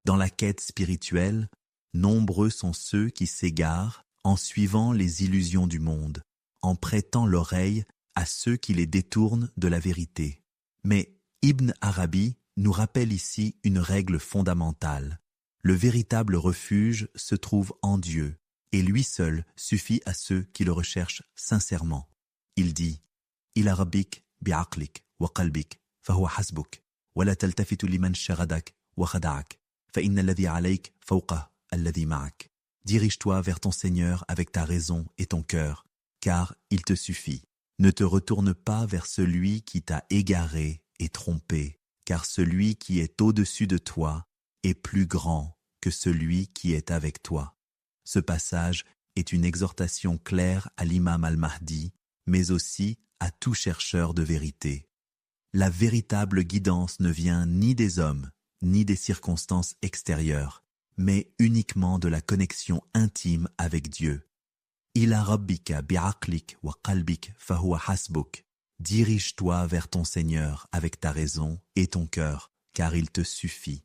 Dans la quête spirituelle, nombreux sont ceux qui s'égarent en suivant les illusions du monde, en prêtant l'oreille à ceux qui les détournent de la vérité. Mais Ibn Arabi nous rappelle ici une règle fondamentale. Le véritable refuge se trouve en Dieu, et lui seul suffit à ceux qui le recherchent sincèrement. Il dit « Ila rabbik bi'aqlik wa qalbik, fahuwa hasbuk, wa la taltafitu liman sharadak wa khada'ak, fa inna alladhi alayk fawqa alladhi ma'ak. » Dirige-toi vers ton Seigneur avec ta raison et ton cœur, car il te suffit. Ne te retourne pas vers celui qui t'a égaré et trompé, car celui qui est au-dessus de toi est plus grand que celui qui est avec toi. Ce passage est une exhortation claire à l'imam al-Mahdi, mais aussi à tout chercheur de vérité. La véritable guidance ne vient ni des hommes, ni des circonstances extérieures, mais uniquement de la connexion intime avec Dieu. Ila rabbika bi'aqlik wa qalbik fahuwa hasbuk. Dirige-toi vers ton Seigneur avec ta raison et ton cœur, car il te suffit.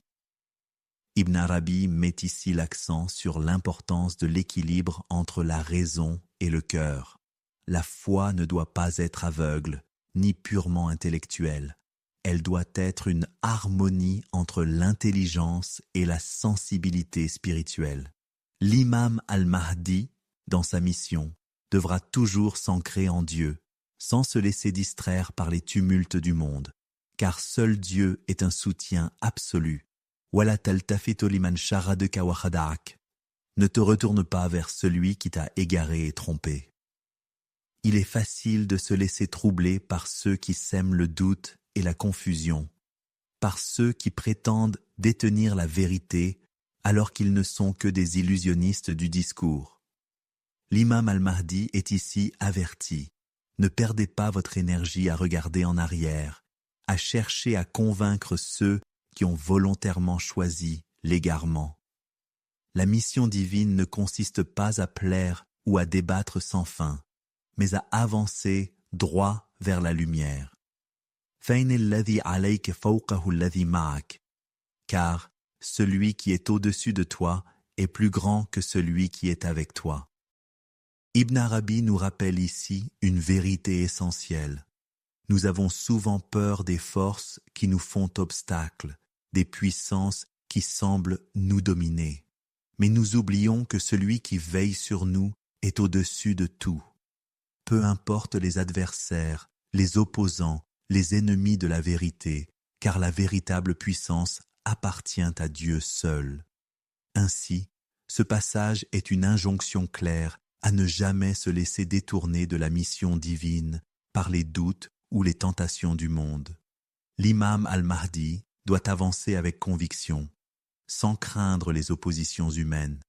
Ibn Arabi met ici l'accent sur l'importance de l'équilibre entre la raison et le cœur. La foi ne doit pas être aveugle, ni purement intellectuelle. Elle doit être une harmonie entre l'intelligence et la sensibilité spirituelle. L'imam al-Mahdi, dans sa mission, devra toujours s'ancrer en Dieu, sans se laisser distraire par les tumultes du monde, car seul Dieu est un soutien absolu. Wala taltafitu liman sharadaka wa khada'ak. Ne te retourne pas vers celui qui t'a égaré et trompé. Il est facile de se laisser troubler par ceux qui sèment le doute et la confusion, par ceux qui prétendent détenir la vérité alors qu'ils ne sont que des illusionnistes du discours. L'imam al-Mahdi est ici averti. Ne perdez pas votre énergie à regarder en arrière, à chercher à convaincre ceux qui ont volontairement choisi l'égarement. La mission divine ne consiste pas à plaire ou à débattre sans fin, mais à avancer droit vers la lumière. Car celui qui est au-dessus de toi est plus grand que celui qui est avec toi. Ibn Arabi nous rappelle ici une vérité essentielle. Nous avons souvent peur des forces qui nous font obstacle, des puissances qui semblent nous dominer. Mais nous oublions que celui qui veille sur nous est au-dessus de tout. Peu importe les adversaires, les opposants, les ennemis de la vérité, car la véritable puissance appartient à Dieu seul. Ainsi, ce passage est une injonction claire à ne jamais se laisser détourner de la mission divine par les doutes ou les tentations du monde. L'imam al-Mahdi doit avancer avec conviction, sans craindre les oppositions humaines,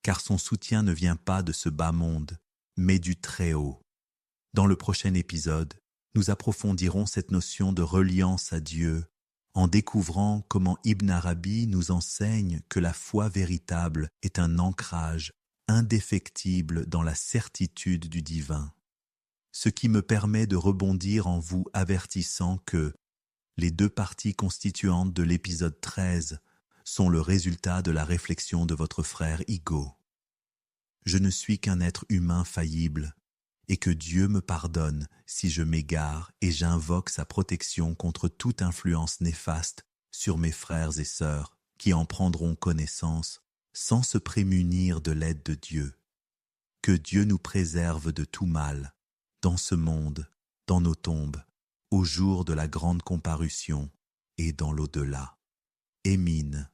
car son soutien ne vient pas de ce bas monde, mais du Très-Haut. Dans le prochain épisode, nous approfondirons cette notion de reliance à Dieu, en découvrant comment Ibn Arabi nous enseigne que la foi véritable est un ancrage indéfectible dans la certitude du divin. Ce qui me permet de rebondir en vous avertissant que les deux parties constituantes de l'épisode 13 sont le résultat de la réflexion de votre frère Igo. Je ne suis qu'un être humain faillible, et que Dieu me pardonne si je m'égare et j'invoque sa protection contre toute influence néfaste sur mes frères et sœurs qui en prendront connaissance sans se prémunir de l'aide de Dieu. Que Dieu nous préserve de tout mal, dans ce monde, dans nos tombes, au jour de la grande comparution et dans l'au-delà. Émine.